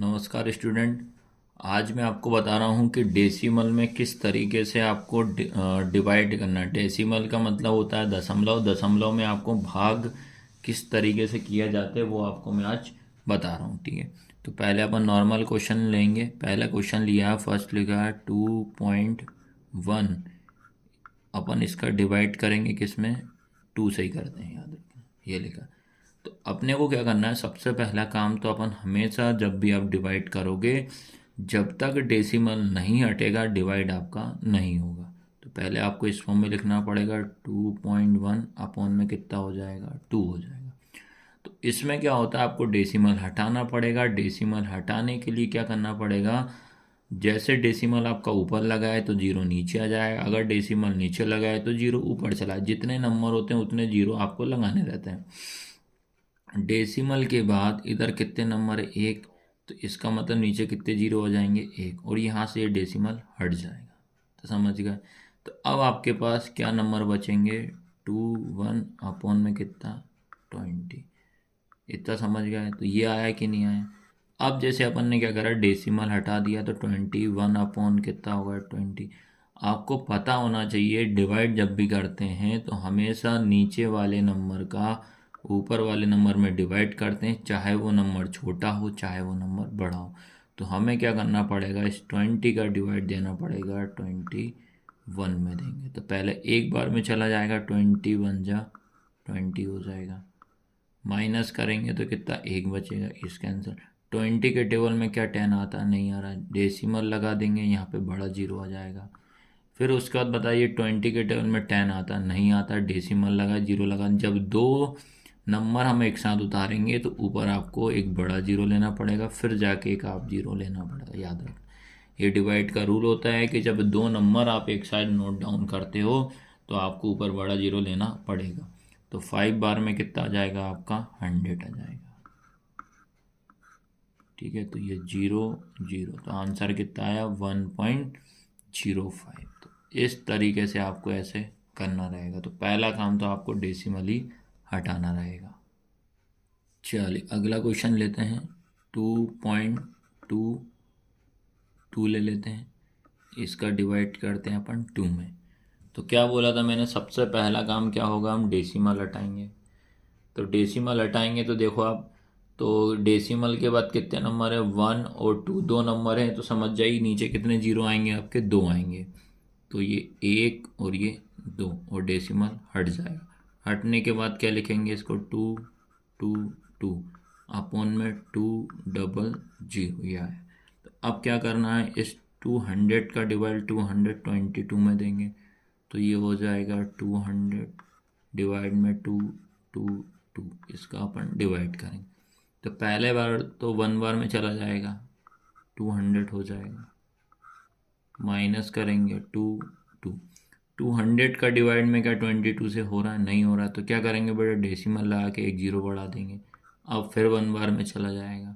नमस्कार स्टूडेंट। आज मैं आपको बता रहा हूँ कि डेसिमल में किस तरीके से आपको डिवाइड करना है। डेसिमल का मतलब होता है दशमलव। दशमलव में आपको भाग किस तरीके से किया जाता है वो आपको मैं आज बता रहा हूँ। ठीक है, तो पहले अपन नॉर्मल क्वेश्चन लेंगे। पहला क्वेश्चन लिया है, फर्स्ट लिखा है 2.1। अपन इसका डिवाइड करेंगे किस में, 2 से ही करते हैं, याद रखना ये लिखा। तो अपने को क्या करना है, सबसे पहला काम तो अपन हमेशा जब भी आप डिवाइड करोगे, जब तक डेसिमल नहीं हटेगा डिवाइड आपका नहीं होगा। तो पहले आपको इस फॉर्म में लिखना पड़ेगा 2.1 अपॉन में कितना हो जाएगा, 2 हो जाएगा। तो इसमें क्या होता है, आपको डेसिमल हटाना पड़ेगा। डेसिमल हटाने के लिए क्या करना पड़ेगा, जैसे डेसिमल आपका ऊपर लगा है तो जीरो नीचे आ जाएगा, अगर डेसिमल नीचे लगा है तो जीरो ऊपर चला। जितने नंबर होते हैं उतने जीरो आपको लगाने रहते हैं। डेसिमल के बाद इधर कितने नंबर है, एक, तो इसका मतलब नीचे कितने जीरो हो जाएंगे, एक, और यहाँ से ये डेसिमल हट जाएगा। तो समझ गए। तो अब आपके पास क्या नंबर बचेंगे, 2 1 अपॉन में कितना, 20। इतना समझ गए। तो ये आया कि नहीं आया। अब जैसे अपन ने क्या करा, डेसिमल हटा दिया तो 21 अपॉन कितना होगा, 20। आपको पता होना चाहिए डिवाइड जब भी करते हैं तो हमेशा नीचे वाले नंबर का ऊपर वाले नंबर में डिवाइड करते हैं, चाहे वो नंबर छोटा हो चाहे वो नंबर बड़ा हो। तो हमें क्या करना पड़ेगा, इस 20 का डिवाइड देना पड़ेगा 21 में देंगे। तो पहले एक बार में चला जाएगा, 21 जा 20 हो जाएगा, माइनस करेंगे तो कितना, एक बचेगा, इसका आंसर। 20 के टेबल में क्या 10 आता, नहीं आ रहा, डेसिमल लगा देंगे, यहाँ पे बड़ा जीरो आ जाएगा। फिर उसके बाद बताइए 20 के टेबल में 10 आता, नहीं आता, डेसिमल लगा, जीरो लगा। जब दो नंबर हम एक साथ उतारेंगे तो ऊपर आपको एक बड़ा जीरो लेना पड़ेगा, फिर जाके एक आप जीरो लेना पड़ेगा, याद रखना। ये डिवाइड का रूल होता है कि जब दो नंबर आप एक साइड नोट डाउन करते हो तो आपको ऊपर बड़ा जीरो लेना पड़ेगा। तो 5 बार में कितना आ जाएगा आपका, 100 आ जाएगा। ठीक है, तो ये जीरो जीरो, तो आंसर कितना आया, 1.05। तो इस तरीके से आपको ऐसे करना रहेगा। तो पहला काम तो आपको डेसिमल ही हटाना रहेगा। चलिए अगला क्वेश्चन लेते हैं, 2.22 ले लेते हैं। इसका डिवाइड करते हैं अपन 2 में। तो क्या बोला था मैंने, सबसे पहला काम क्या होगा, हम डेसिमल हटाएंगे। तो डेसिमल हटाएंगे तो देखो आप, तो डेसिमल के बाद कितने नंबर है, 1 और 2, दो नंबर हैं, तो समझ जाइए नीचे कितने जीरो आएंगे आपके, 2 आएंगे। तो ये 1 और ये 2, और डेसिमल हट जाएगा। हटने के बाद क्या लिखेंगे इसको, 2 2 2 अपॉन में 200, यह है। तो अब क्या करना है, इस 200 का डिवाइड 222 में देंगे, तो ये हो जाएगा 200 डिवाइड में 2 इसका अपन डिवाइड करेंगे। तो पहले बार तो 1 बार में चला जाएगा, 200 हो जाएगा, माइनस करेंगे 200 का डिवाइड में क्या 22 से हो रहा है, नहीं हो रहा, तो क्या करेंगे बेटा, डेसिमल लगा के एक जीरो बढ़ा देंगे। अब फिर 1 बार में चला जाएगा,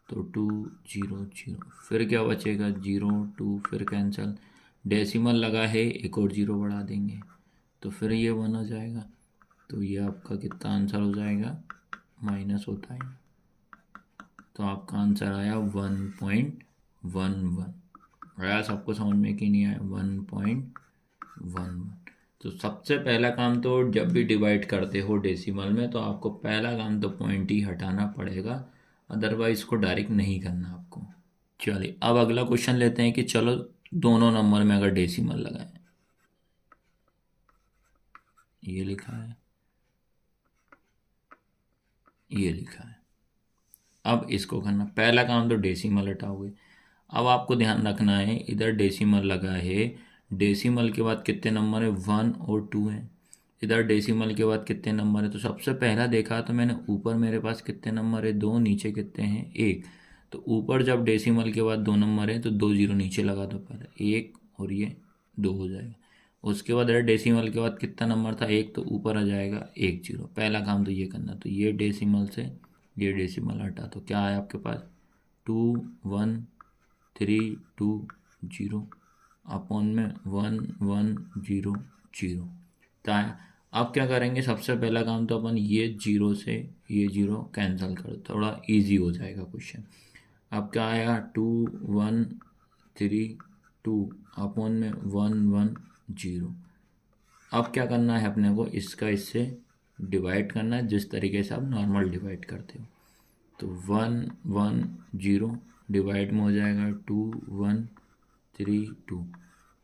तो 200, फिर क्या बचेगा, 0 2, फिर कैंसिल, डेसिमल लगा है एक और जीरो बढ़ा देंगे, तो फिर ये 1 हो जाएगा। तो ये आपका कितना आंसर हो जाएगा, माइनस होता है, तो आपका आंसर आया 1.11। आया सबको समझ में कि नहीं आया, 1.11। तो सबसे पहला काम तो जब भी डिवाइड करते हो डेसिमल में तो आपको पहला काम तो पॉइंट ही हटाना पड़ेगा, अदरवाइज इसको डायरेक्ट नहीं करना आपको। चलिए अब अगला क्वेश्चन लेते हैं कि चलो दोनों नंबर में अगर डेसिमल लगाएं, ये लिखा है, ये लिखा है। अब इसको करना, पहला काम तो डेसिमल हटाओगे। अब आपको ध्यान रखना है, इधर डेसिमल लगा है, डेसिमल के बाद कितने नंबर है, 1 और 2 है। इधर डेसिमल के बाद कितने नंबर है, तो सबसे पहला देखा तो मैंने ऊपर मेरे पास कितने नंबर है, 2, नीचे कितने हैं, 1। तो ऊपर जब डेसिमल के बाद 2 नंबर है तो 2 जीरो नीचे लगा दो, पहले 1 और ये 2 हो जाएगा। उसके बाद इधर डेसिमल के बाद कितना नंबर था, 1, तो ऊपर आ जाएगा 1 जीरो। पहला काम तो ये करना, तो ये डेसिमल से ये डेसिमल हटा, तो क्या आया आपके पास, 2 1 3 2 0 अपॉन में 1 1 0 0। तो अब क्या करेंगे, सबसे पहला काम तो अपन ये जीरो से ये जीरो कैंसिल कर, थोड़ा इजी हो जाएगा क्वेश्चन। अब क्या आएगा 2 1 3 2 अपॉन में 1 1 0। अब क्या करना है अपने को, इसका इससे डिवाइड करना है जिस तरीके से आप नॉर्मल डिवाइड करते हो। तो 1 1 0 डिवाइड में हो जाएगा 2 1 3 2।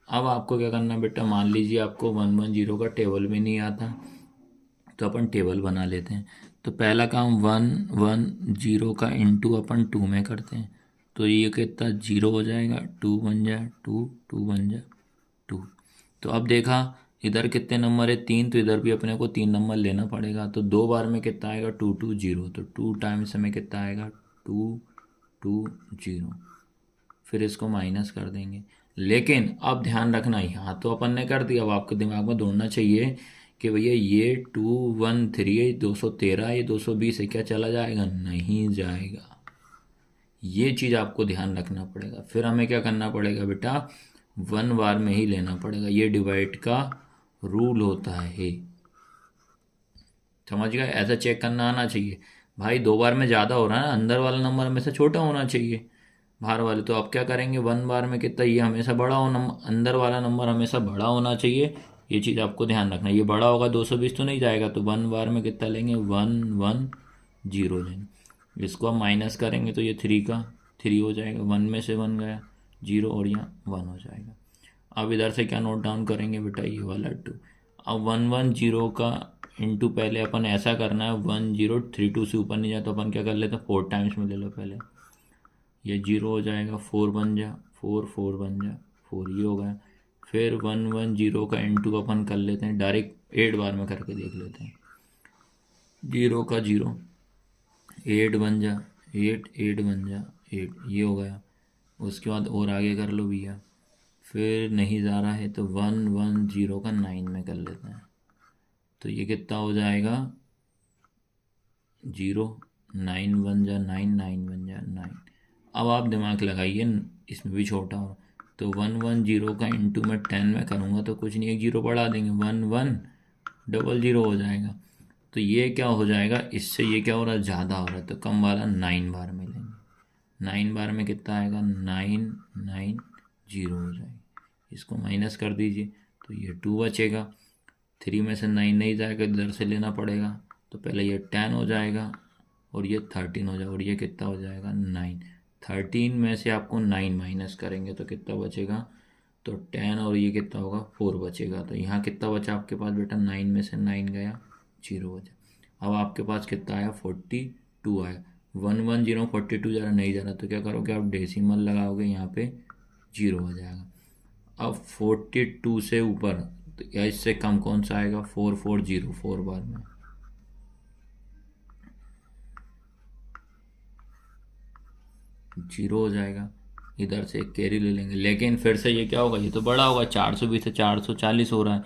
अब आपको क्या करना है बेटा, मान लीजिए आपको 1 1 0 का टेबल भी नहीं आता, तो अपन टेबल बना लेते हैं। तो पहला काम 1 1 0 का इंटू अपन 2 में करते हैं। तो ये कितना 0 हो जाएगा, 2 बन जाए 2 2 बन जाए 2। तो अब देखा इधर कितने नंबर है 3, तो इधर भी अपने को 3 नंबर लेना पड़ेगा। तो 2 बार में कितना आएगा 2 2 0। तो 2 टाइम्स में कितना आएगा 2 2 0। फिर इसको माइनस कर देंगे। लेकिन अब ध्यान रखना, यहाँ तो अपन ने कर दिया, अब आपके दिमाग में दौड़ना चाहिए कि भैया ये 213 है, 213 है, ये 220 है, क्या चला जाएगा? नहीं जाएगा। ये चीज़ आपको ध्यान रखना पड़ेगा। फिर हमें क्या करना पड़ेगा बेटा, 1 बार में ही लेना पड़ेगा। ये डिवाइड का रूल होता है, समझ गए? ऐसा चेक करना आना चाहिए भाई। 2 बार में ज़्यादा हो रहा है ना, अंदर वाला नंबर हमेशा छोटा होना चाहिए बाहर वाले। तो अब क्या करेंगे, 1 बार में कितना, ये हमेशा बड़ा हो नंबर, अंदर वाला नंबर हमेशा बड़ा होना चाहिए। ये चीज़ आपको ध्यान रखना। ये बड़ा होगा 220 तो नहीं जाएगा, तो 1 बार में कितना लेंगे 1 1 0 लेंगे। इसको हम माइनस करेंगे तो ये 3 का 3 हो जाएगा, 1 में से 1 गया 0 और यहाँ 1 हो जाएगा। अब इधर से क्या नोट डाउन करेंगे बेटा, ये वाला 2। अब 1 1 0 का इंटू पहले अपन ऐसा करना है, 1 0 3 2 से ऊपर नहीं जाए तो अपन क्या कर लेते हैं 4 टाइम्स में ले लो पहले। ये 0 हो जाएगा, 4 बन जा 4 4 बन जा 4, ये हो गया। फिर 1 1 0 का इंटू अपन कर लेते हैं डायरेक्ट 8 बार में करके देख लेते हैं। 0 का 0 8 बन जा 8 8 बन जा 8, ये हो गया। उसके बाद और आगे कर लो भैया। फिर नहीं जा रहा है तो 1 1 0 का 9 में कर लेते हैं। तो ये कितना हो जाएगा 0 9 बन जा 9 9 बन जा 9। अब आप दिमाग लगाइए, इसमें भी छोटा हो। तो 1 1 0 का इंटू में 10 में करूँगा तो कुछ नहीं, एक जीरो बढ़ा देंगे, 1 1 डबल 0 हो जाएगा। तो ये क्या हो जाएगा, इससे ये क्या हो रहा है, ज़्यादा हो रहा है, तो कम वाला 9 बार में लेंगे। 9 बार में कितना आएगा 9 9 0 हो जाएगा। इसको माइनस कर दीजिए तो ये 2 बचेगा। 3 में से 9 नहीं जाएगा, इधर से लेना पड़ेगा। तो पहले ये 10 हो जाएगा और ये 13 हो जाएगा, और ये कितना हो जाएगा 9। 13 में से आपको 9 माइनस करेंगे तो कितना बचेगा, तो 10 और ये कितना होगा 4 बचेगा। तो यहाँ कितना बचा आपके पास बेटा, 9 में से 9 गया 0 बचा। अब आपके पास कितना आया 42 आया। 1 1 0 42 जा रहा नहीं जा रहा, तो क्या करोगे आप डेसिमल लगाओगे, यहाँ पे 0 हो जाएगा। अब 42 से ऊपर तो या इससे कम कौन सा आएगा, 4 4 0 4 बार में 0 हो जाएगा। इधर से एक कैरी ले लेंगे, लेकिन फिर से ये क्या होगा, ये तो बड़ा होगा, 420 से 440 हो रहा है।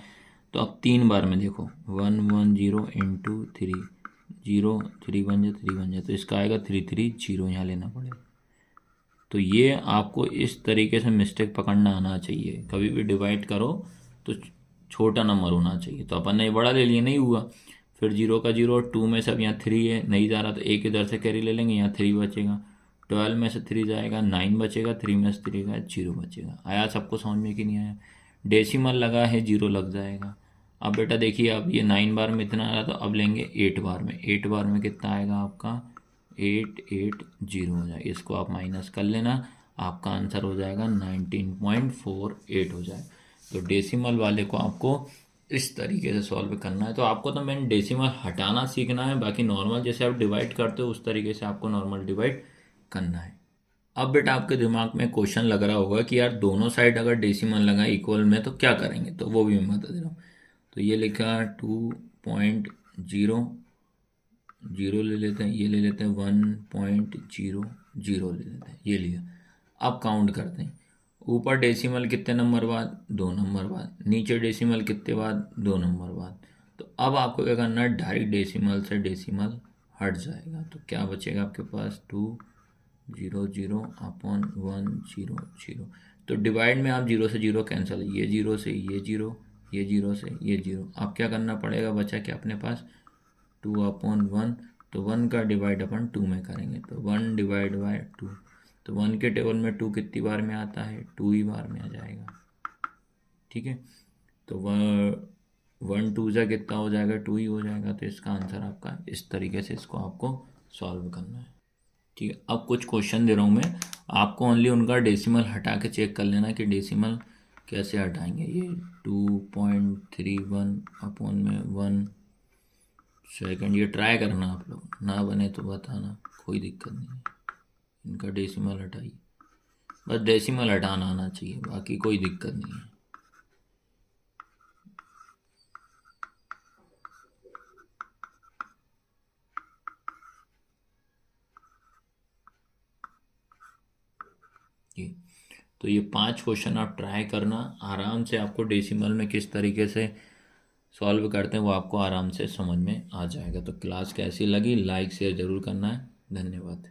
तो अब 3 बार में देखो 1 1 0 इंटू 3 0 3 बन जाए 3 बन जाए, तो इसका आएगा 3 3 0, यहाँ लेना पड़ेगा। तो ये आपको इस तरीके से मिस्टेक पकड़ना आना चाहिए। कभी भी डिवाइड करो तो छोटा नंबर होना चाहिए। तो अपन ने बड़ा ले लिया, नहीं हुआ। फिर 0 का 0 और 2 में से अब यहाँ 3 है, नहीं जा रहा, तो एक इधर से कैरी ले लेंगे, यहाँ 3 बचेगा। 12 में से 3 जाएगा 9 बचेगा, 3 में से 3 गया 0 बचेगा। आया सबको समझ में कि नहीं आया? डेसिमल लगा है 0 लग जाएगा। अब बेटा देखिए, अब ये 9 बार में इतना आया, तो अब लेंगे 8 बार में। 8 बार में कितना आएगा आपका 8 8 0 हो जाएगा। इसको आप माइनस कर लेना, आपका आंसर हो जाएगा 19.48 हो जाएगा। तो डेसिमल वाले को आपको इस तरीके से सॉल्व करना है। तो आपको तो मैंने डेसिमल हटाना सीखना है, बाकी नॉर्मल जैसे आप डिवाइड करते हो उस तरीके से आपको नॉर्मल डिवाइड करना है। अब बेटा आपके दिमाग में क्वेश्चन लग रहा होगा कि यार दोनों साइड अगर डेसिमल लगा इक्वल में तो क्या करेंगे, तो वो भी मैं बता दे रहा हूँ। तो ये लिखा 2.0 0 ले लेते हैं, ये ले लेते हैं 1.00 ले लेते हैं, ये लिया। अब काउंट करते हैं, ऊपर डेसिमल कितने नंबर बाद, 2 नंबर बाद, नीचे डेसिमल कितने बाद, 2 नंबर बाद। तो अब आपको क्या करना है, डायरेक्ट डेसिमल से डेसिमल हट जाएगा। तो क्या बचेगा आपके पास 2 0 0 अपॉन 1 0 0। तो डिवाइड में आप 0 से 0 कैंसिल, ये 0 से ये 0, ये 0 से ये 0। अब क्या करना पड़ेगा, बचा क्या अपने पास 2 अपॉन 1। तो 1 का डिवाइड अपन 2 में करेंगे, तो 1 डिवाइड बाय 2। तो 1 के टेबल में 2 कितनी बार में आता है, 2 ही बार में आ जाएगा। ठीक है, तो 1 2 जा कितना हो जाएगा, 2 ही हो जाएगा। तो इसका आंसर आपका इस तरीके से इसको आपको सॉल्व करना है। ठीक है, अब कुछ क्वेश्चन दे रहा हूँ मैं, आपको ओनली उनका डेसिमल हटा के चेक कर लेना कि डेसिमल कैसे हटाएंगे। ये 2.31 अपॉन में 1 सेकेंड, ये ट्राई करना आप लोग, ना बने तो बताना, कोई दिक्कत नहीं है। इनका डेसिमल हटाइए, बस डेसिमल हटाना आना चाहिए, बाकी कोई दिक्कत नहीं है। ये तो ये 5 क्वेश्चन आप ट्राई करना आराम से, आपको डेसिमल में किस तरीके से सॉल्व करते हैं वो आपको आराम से समझ में आ जाएगा। तो क्लास कैसी लगी, लाइक शेयर ज़रूर करना है। धन्यवाद।